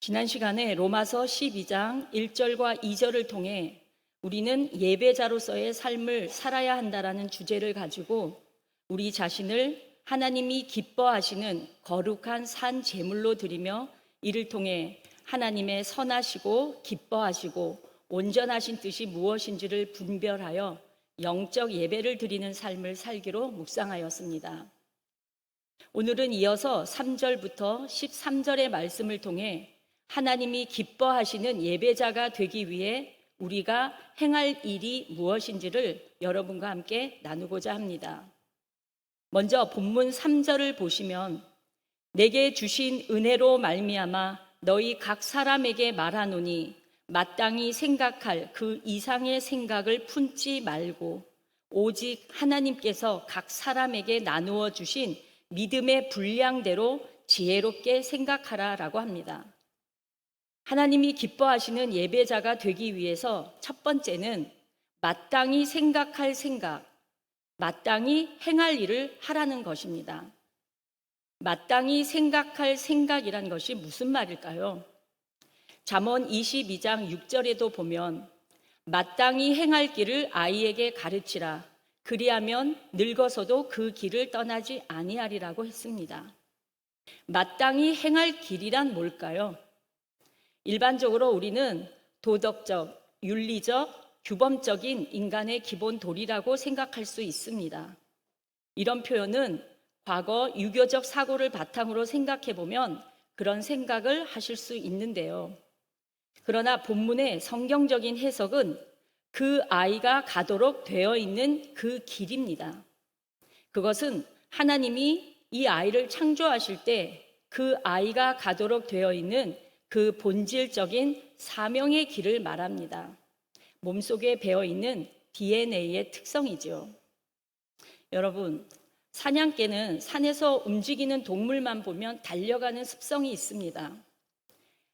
지난 시간에 로마서 12장 1절과 2절을 통해 우리는 예배자로서의 삶을 살아야 한다라는 주제를 가지고 우리 자신을 하나님이 기뻐하시는 거룩한 산 제물로 드리며 이를 통해 하나님의 선하시고 기뻐하시고 온전하신 뜻이 무엇인지를 분별하여 영적 예배를 드리는 삶을 살기로 묵상하였습니다. 오늘은 이어서 3절부터 13절의 말씀을 통해 하나님이 기뻐하시는 예배자가 되기 위해 우리가 행할 일이 무엇인지를 여러분과 함께 나누고자 합니다. 먼저 본문 3절을 보시면 내게 주신 은혜로 말미암아 너희 각 사람에게 말하노니 마땅히 생각할 그 이상의 생각을 품지 말고 오직 하나님께서 각 사람에게 나누어 주신 믿음의 분량대로 지혜롭게 생각하라라고 합니다. 하나님이 기뻐하시는 예배자가 되기 위해서 첫 번째는 마땅히 생각할 생각, 마땅히 행할 일을 하라는 것입니다. 마땅히 생각할 생각이란 것이 무슨 말일까요? 잠언 22장 6절에도 보면 마땅히 행할 길을 아이에게 가르치라. 그리하면 늙어서도 그 길을 떠나지 아니하리라고 했습니다. 마땅히 행할 길이란 뭘까요? 일반적으로 우리는 도덕적, 윤리적, 규범적인 인간의 기본 도리라고 생각할 수 있습니다. 이런 표현은 과거 유교적 사고를 바탕으로 생각해 보면 그런 생각을 하실 수 있는데요. 그러나 본문의 성경적인 해석은 그 아이가 가도록 되어 있는 그 길입니다. 그것은 하나님이 이 아이를 창조하실 때 그 아이가 가도록 되어 있는 그 본질적인 사명의 길을 말합니다. 몸속에 배어있는 DNA의 특성이죠. 여러분, 사냥개는 산에서 움직이는 동물만 보면 달려가는 습성이 있습니다.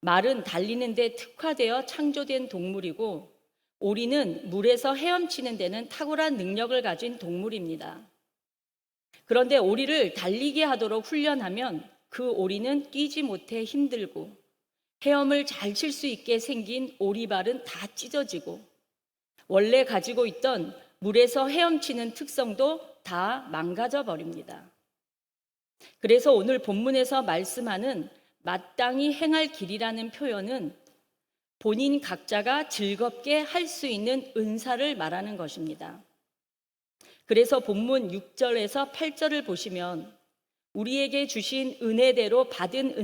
말은 달리는 데 특화되어 창조된 동물이고 오리는 물에서 헤엄치는 데는 탁월한 능력을 가진 동물입니다. 그런데 오리를 달리게 하도록 훈련하면 그 오리는 뛰지 못해 힘들고 헤엄을 잘 칠 수 있게 생긴 오리발은 다 찢어지고 원래 가지고 있던 물에서 헤엄치는 특성도 다 망가져 버립니다. 그래서 오늘 본문에서 말씀하는 마땅히 행할 길이라는 표현은 본인 각자가 즐겁게 할 수 있는 은사를 말하는 것입니다. 그래서 본문 6절에서 8절을 보시면 우리에게 주신 은혜대로 받은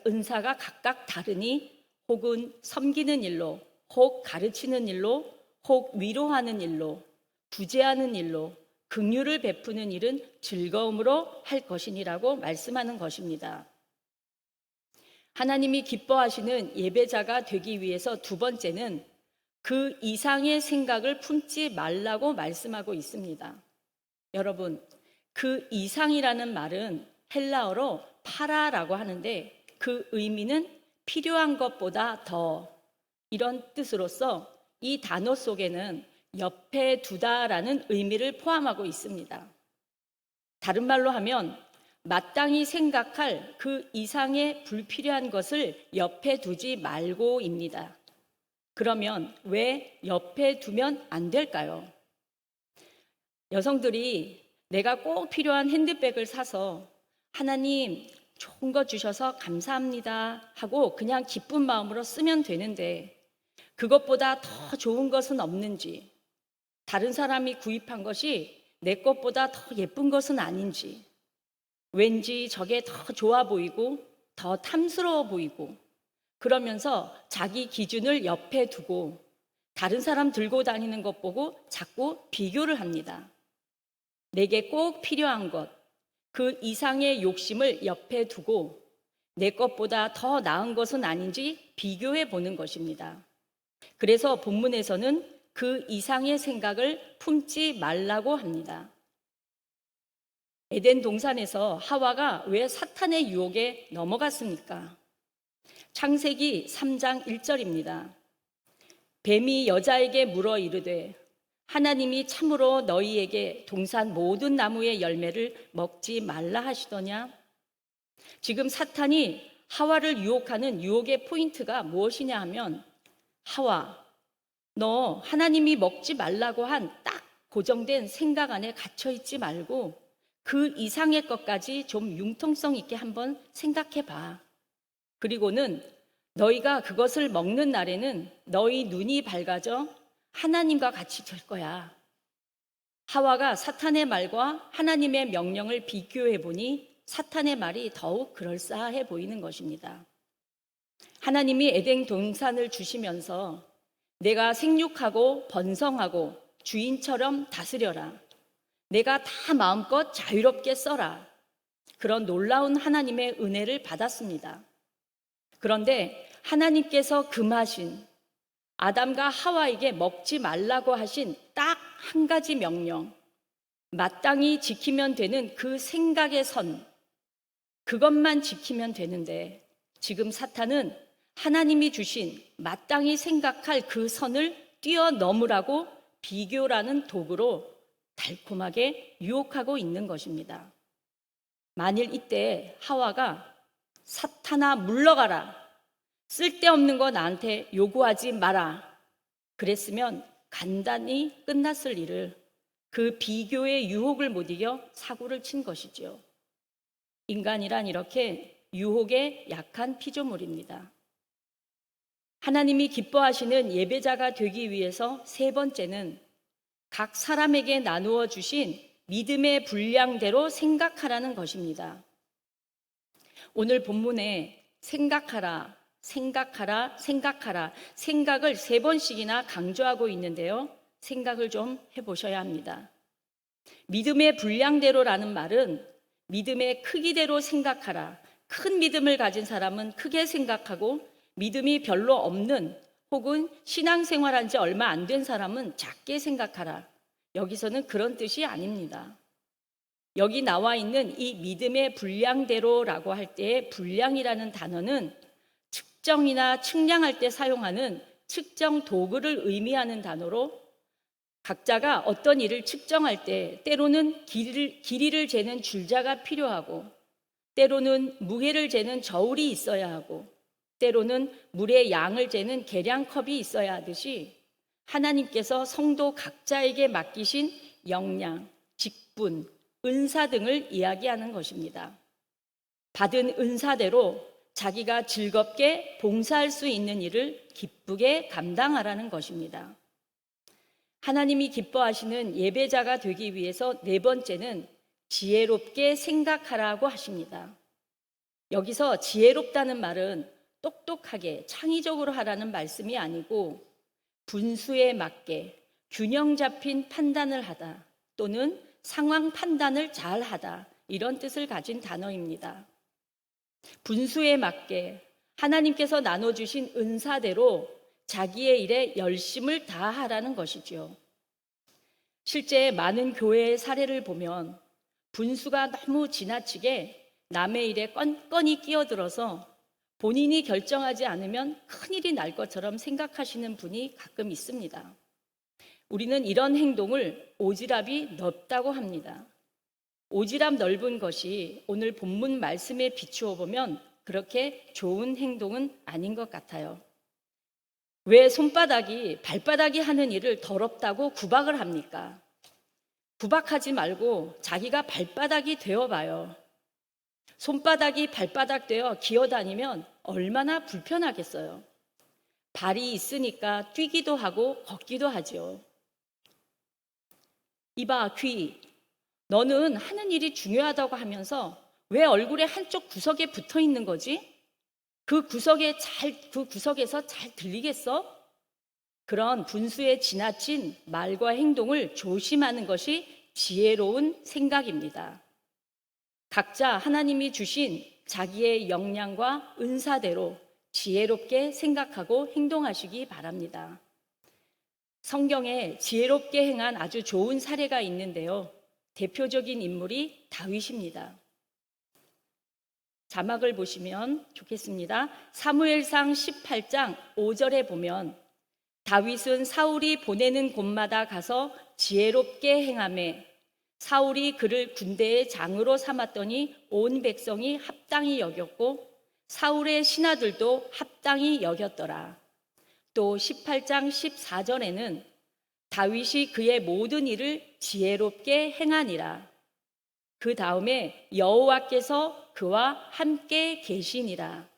은사가 각각 다르니 혹은 섬기는 일로, 혹 가르치는 일로, 혹 위로하는 일로, 구제하는 일로, 긍휼을 베푸는 일은 즐거움으로 할 것이니라고 말씀하는 것입니다. 하나님이 기뻐하시는 예배자가 되기 위해서 두 번째는 그 이상의 생각을 품지 말라고 말씀하고 있습니다. 여러분, 그 이상이라는 말은 헬라어로 파라라고 하는데 그 의미는 필요한 것보다 더 이런 뜻으로서 이 단어 속에는 옆에 두다라는 의미를 포함하고 있습니다. 다른 말로 하면 마땅히 생각할 그 이상의 불필요한 것을 옆에 두지 말고입니다. 그러면 왜 옆에 두면 안 될까요? 여성들이 내가 꼭 필요한 핸드백을 사서 하나님 좋은 거 주셔서 감사합니다 하고 그냥 기쁜 마음으로 쓰면 되는데 그것보다 더 좋은 것은 없는지, 다른 사람이 구입한 것이 내 것보다 더 예쁜 것은 아닌지, 왠지 저게 더 좋아 보이고 더 탐스러워 보이고 그러면서 자기 기준을 옆에 두고 다른 사람 들고 다니는 것 보고 자꾸 비교를 합니다. 내게 꼭 필요한 것, 그 이상의 욕심을 옆에 두고 내 것보다 더 나은 것은 아닌지 비교해 보는 것입니다. 그래서 본문에서는 그 이상의 생각을 품지 말라고 합니다. 에덴 동산에서 하와가 왜 사탄의 유혹에 넘어갔습니까? 창세기 3장 1절입니다. 뱀이 여자에게 물어 이르되 하나님이 참으로 너희에게 동산 모든 나무의 열매를 먹지 말라 하시더냐? 지금 사탄이 하와를 유혹하는 유혹의 포인트가 무엇이냐 하면, 하와, 너 하나님이 먹지 말라고 한 딱 고정된 생각 안에 갇혀 있지 말고 그 이상의 것까지 좀 융통성 있게 한번 생각해 봐. 그리고는 너희가 그것을 먹는 날에는 너희 눈이 밝아져 하나님과 같이 될 거야. 하와가 사탄의 말과 하나님의 명령을 비교해 보니 사탄의 말이 더욱 그럴싸해 보이는 것입니다. 하나님이 에덴 동산을 주시면서 내가 생육하고 번성하고 주인처럼 다스려라. 내가 다 마음껏 자유롭게 써라. 그런 놀라운 하나님의 은혜를 받았습니다. 그런데 하나님께서 금하신 아담과 하와에게 먹지 말라고 하신 딱 한 가지 명령, 마땅히 지키면 되는 그 생각의 선, 그것만 지키면 되는데 지금 사탄은 하나님이 주신 마땅히 생각할 그 선을 뛰어넘으라고 비교라는 도구로 달콤하게 유혹하고 있는 것입니다. 만일 이때 하와가 사탄아 물러가라, 쓸데없는 거 나한테 요구하지 마라 그랬으면 간단히 끝났을 일을 그 비교의 유혹을 못 이겨 사고를 친 것이죠. 인간이란 이렇게 유혹에 약한 피조물입니다. 하나님이 기뻐하시는 예배자가 되기 위해서 세 번째는 각 사람에게 나누어 주신 믿음의 분량대로 생각하라는 것입니다. 오늘 본문에 생각하라, 생각하라, 생각하라, 생각을 세 번씩이나 강조하고 있는데요. 생각을 좀 해보셔야 합니다. 믿음의 분량대로라는 말은 믿음의 크기대로 생각하라. 큰 믿음을 가진 사람은 크게 생각하고 믿음이 별로 없는 혹은 신앙생활한 지 얼마 안 된 사람은 작게 생각하라. 여기서는 그런 뜻이 아닙니다. 여기 나와 있는 이 믿음의 분량대로라고 할 때의 분량이라는 단어는 측정이나 측량할 때 사용하는 측정 도구를 의미하는 단어로 각자가 어떤 일을 측정할 때 때로는 길이를 재는 줄자가 필요하고 때로는 무게를 재는 저울이 있어야 하고 때로는 물의 양을 재는 계량컵이 있어야 하듯이 하나님께서 성도 각자에게 맡기신 역량, 직분, 은사 등을 이야기하는 것입니다. 받은 은사대로 자기가 즐겁게 봉사할 수 있는 일을 기쁘게 감당하라는 것입니다. 하나님이 기뻐하시는 예배자가 되기 위해서 네 번째는 지혜롭게 생각하라고 하십니다. 여기서 지혜롭다는 말은 똑똑하게 창의적으로 하라는 말씀이 아니고 분수에 맞게 균형 잡힌 판단을 하다 또는 상황 판단을 잘 하다 이런 뜻을 가진 단어입니다. 분수에 맞게 하나님께서 나눠주신 은사대로 자기의 일에 열심을 다하라는 것이죠. 실제 많은 교회의 사례를 보면 분수가 너무 지나치게 남의 일에 건건이 끼어들어서 본인이 결정하지 않으면 큰일이 날 것처럼 생각하시는 분이 가끔 있습니다. 우리는 이런 행동을 오지랖이 넓다고 합니다. 오지랖 넓은 것이 오늘 본문 말씀에 비추어 보면 그렇게 좋은 행동은 아닌 것 같아요. 왜 손바닥이 발바닥이 하는 일을 더럽다고 구박을 합니까? 구박하지 말고 자기가 발바닥이 되어봐요. 손바닥이 발바닥 되어 기어다니면 얼마나 불편하겠어요. 발이 있으니까 뛰기도 하고 걷기도 하죠. 이봐 귀, 너는 하는 일이 중요하다고 하면서 왜 얼굴의 한쪽 구석에 붙어 있는 거지? 그 구석에서 잘 들리겠어? 그런 분수에 지나친 말과 행동을 조심하는 것이 지혜로운 생각입니다. 각자 하나님이 주신 자기의 역량과 은사대로 지혜롭게 생각하고 행동하시기 바랍니다. 성경에 지혜롭게 행한 아주 좋은 사례가 있는데요. 대표적인 인물이 다윗입니다. 자막을 보시면 좋겠습니다. 사무엘상 18장 5절에 보면 다윗은 사울이 보내는 곳마다 가서 지혜롭게 행하매 사울이 그를 군대의 장으로 삼았더니 온 백성이 합당히 여겼고 사울의 신하들도 합당히 여겼더라. 또 18장 14절에는 다윗이 그의 모든 일을 지혜롭게 행하니라. 그 다음에 여호와께서 그와 함께 계시니라.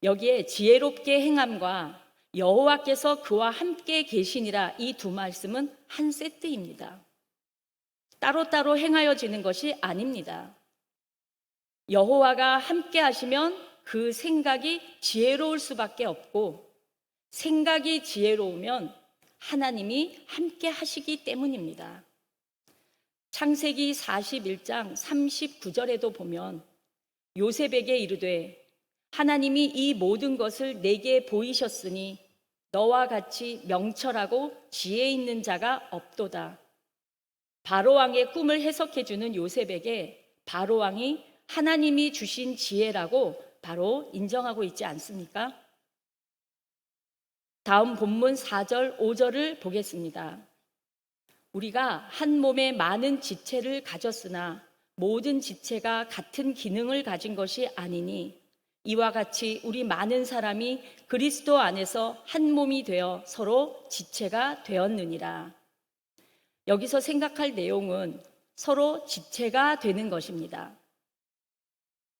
여기에 지혜롭게 행함과 여호와께서 그와 함께 계시니라, 이 두 말씀은 한 세트입니다. 따로따로 행하여지는 것이 아닙니다. 여호와가 함께 하시면 그 생각이 지혜로울 수밖에 없고, 생각이 지혜로우면 하나님이 함께 하시기 때문입니다. 창세기 41장 39절에도 보면 요셉에게 이르되 하나님이 이 모든 것을 내게 보이셨으니 너와 같이 명철하고 지혜 있는 자가 없도다. 바로왕의 꿈을 해석해 주는 요셉에게 바로왕이 하나님이 주신 지혜라고 바로 인정하고 있지 않습니까? 다음 본문 4절, 5절을 보겠습니다. 우리가 한 몸에 많은 지체를 가졌으나 모든 지체가 같은 기능을 가진 것이 아니니 이와 같이 우리 많은 사람이 그리스도 안에서 한 몸이 되어 서로 지체가 되었느니라. 여기서 생각할 내용은 서로 지체가 되는 것입니다.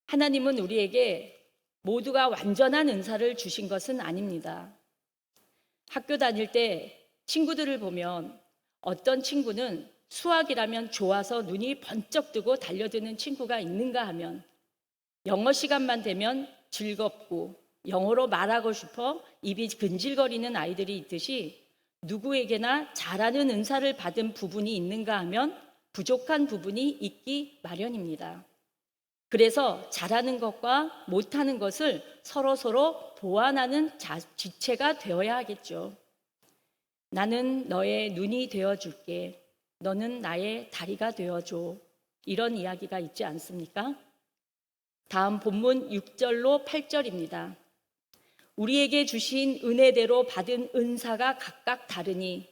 하나님은 우리에게 모두가 완전한 은사를 주신 것은 아닙니다. 학교 다닐 때 친구들을 보면 어떤 친구는 수학이라면 좋아서 눈이 번쩍 뜨고 달려드는 친구가 있는가 하면, 영어 시간만 되면 즐겁고 영어로 말하고 싶어 입이 근질거리는 아이들이 있듯이 누구에게나 잘하는 은사를 받은 부분이 있는가 하면 부족한 부분이 있기 마련입니다. 그래서 잘하는 것과 못하는 것을 서로 보완하는 지체가 되어야 하겠죠. 나는 너의 눈이 되어줄게. 너는 나의 다리가 되어줘. 이런 이야기가 있지 않습니까? 다음 본문 6절로 8절입니다. 우리에게 주신 은혜대로 받은 은사가 각각 다르니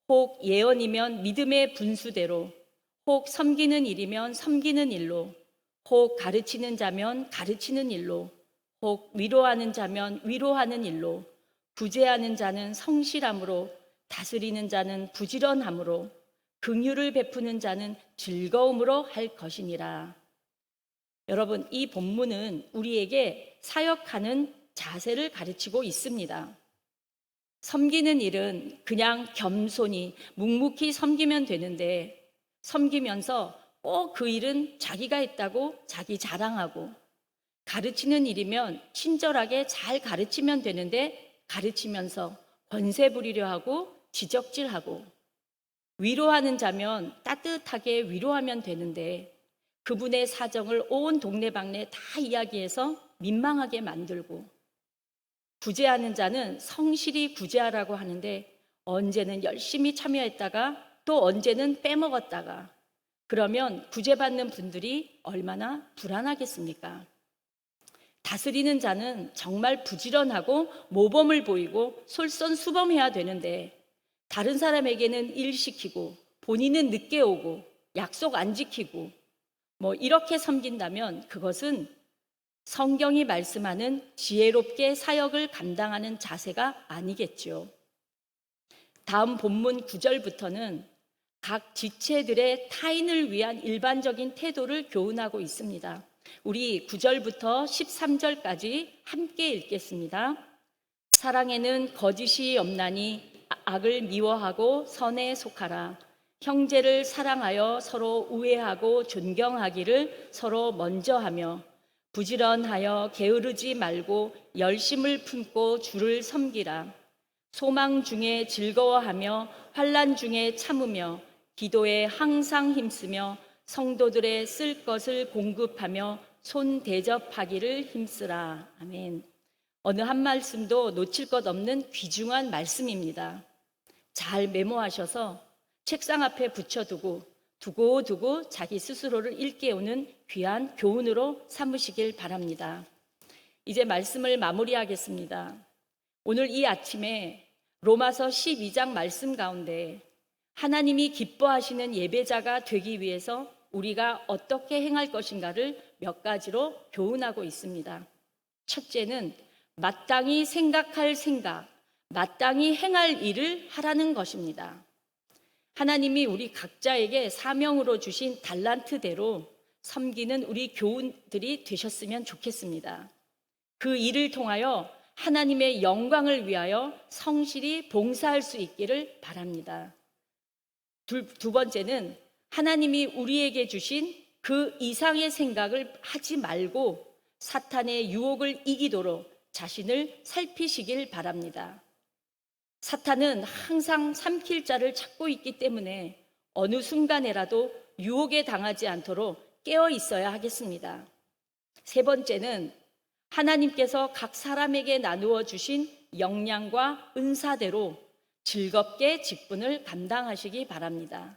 혹 예언이면 믿음의 분수대로, 혹 섬기는 일이면 섬기는 일로, 혹 가르치는 자면 가르치는 일로, 혹 위로하는 자면 위로하는 일로, 구제하는 자는 성실함으로, 다스리는 자는 부지런함으로, 긍휼을 베푸는 자는 즐거움으로 할 것이니라. 여러분, 이 본문은 우리에게 사역하는 자세를 가르치고 있습니다. 섬기는 일은 그냥 겸손히 묵묵히 섬기면 되는데, 섬기면서 꼭 그 일은 자기가 했다고 자기 자랑하고, 가르치는 일이면 친절하게 잘 가르치면 되는데 가르치면서 권세 부리려 하고 지적질하고, 위로하는 자면 따뜻하게 위로하면 되는데 그분의 사정을 온 동네방네 다 이야기해서 민망하게 만들고, 구제하는 자는 성실히 구제하라고 하는데 언제는 열심히 참여했다가 또 언제는 빼먹었다가, 그러면 구제받는 분들이 얼마나 불안하겠습니까? 다스리는 자는 정말 부지런하고 모범을 보이고 솔선수범해야 되는데 다른 사람에게는 일 시키고 본인은 늦게 오고 약속 안 지키고 이렇게 섬긴다면 그것은 성경이 말씀하는 지혜롭게 사역을 감당하는 자세가 아니겠죠. 다음 본문 9절부터는 각 지체들의 타인을 위한 일반적인 태도를 교훈하고 있습니다. 우리 9절부터 13절까지 함께 읽겠습니다. 사랑에는 거짓이 없나니 악을 미워하고 선에 속하라. 형제를 사랑하여 서로 우애하고 존경하기를 서로 먼저 하며, 부지런하여 게으르지 말고 열심을 품고 주를 섬기라. 소망 중에 즐거워하며 환난 중에 참으며 기도에 항상 힘쓰며 성도들의 쓸 것을 공급하며 손 대접하기를 힘쓰라. 아멘. 어느 한 말씀도 놓칠 것 없는 귀중한 말씀입니다. 잘 메모하셔서 책상 앞에 붙여두고 두고두고 자기 스스로를 일깨우는 귀한 교훈으로 삼으시길 바랍니다. 이제 말씀을 마무리하겠습니다. 오늘 이 아침에 로마서 12장 말씀 가운데 하나님이 기뻐하시는 예배자가 되기 위해서 우리가 어떻게 행할 것인가를 몇 가지로 교훈하고 있습니다. 첫째는 마땅히 생각할 생각, 마땅히 행할 일을 하라는 것입니다. 하나님이 우리 각자에게 사명으로 주신 달란트대로 섬기는 우리 교우들이 되셨으면 좋겠습니다. 그 일을 통하여 하나님의 영광을 위하여 성실히 봉사할 수 있기를 바랍니다. 두 번째는 하나님이 우리에게 주신 그 이상의 생각을 하지 말고 사탄의 유혹을 이기도록 자신을 살피시길 바랍니다. 사탄은 항상 삼킬 자를 찾고 있기 때문에 어느 순간에라도 유혹에 당하지 않도록 깨어 있어야 하겠습니다. 세 번째는 하나님께서 각 사람에게 나누어 주신 역량과 은사대로 즐겁게 직분을 감당하시기 바랍니다.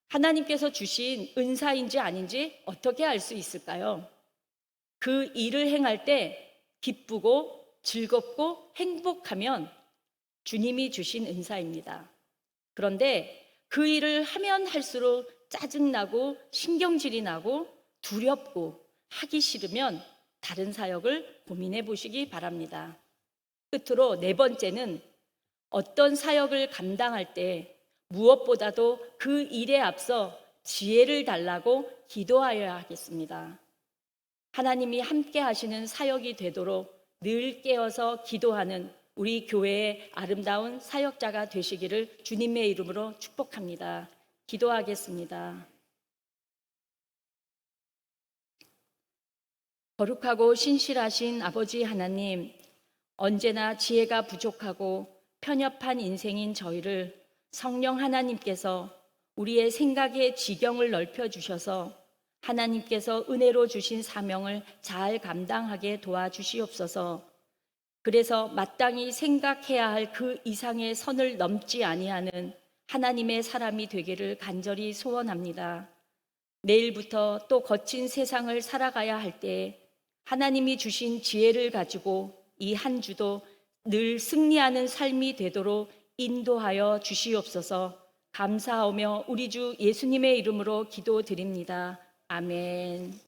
하나님께서 주신 은사인지 아닌지 어떻게 알 수 있을까요? 그 일을 행할 때 기쁘고 즐겁고 행복하면 주님이 주신 은사입니다. 그런데 그 일을 하면 할수록 짜증나고 신경질이 나고 두렵고 하기 싫으면 다른 사역을 고민해 보시기 바랍니다. 끝으로 네 번째는 어떤 사역을 감당할 때 무엇보다도 그 일에 앞서 지혜를 달라고 기도하여야 하겠습니다. 하나님이 함께 하시는 사역이 되도록 늘 깨어서 기도하는 우리 교회의 아름다운 사역자가 되시기를 주님의 이름으로 축복합니다. 기도하겠습니다. 거룩하고 신실하신 아버지 하나님, 언제나 지혜가 부족하고 편협한 인생인 저희를 성령 하나님께서 우리의 생각의 지경을 넓혀주셔서 하나님께서 은혜로 주신 사명을 잘 감당하게 도와주시옵소서. 그래서 마땅히 생각해야 할 그 이상의 선을 넘지 아니하는 하나님의 사람이 되기를 간절히 소원합니다. 내일부터 또 거친 세상을 살아가야 할 때 하나님이 주신 지혜를 가지고 이 한 주도 늘 승리하는 삶이 되도록 인도하여 주시옵소서. 감사하며 우리 주 예수님의 이름으로 기도드립니다. 아멘.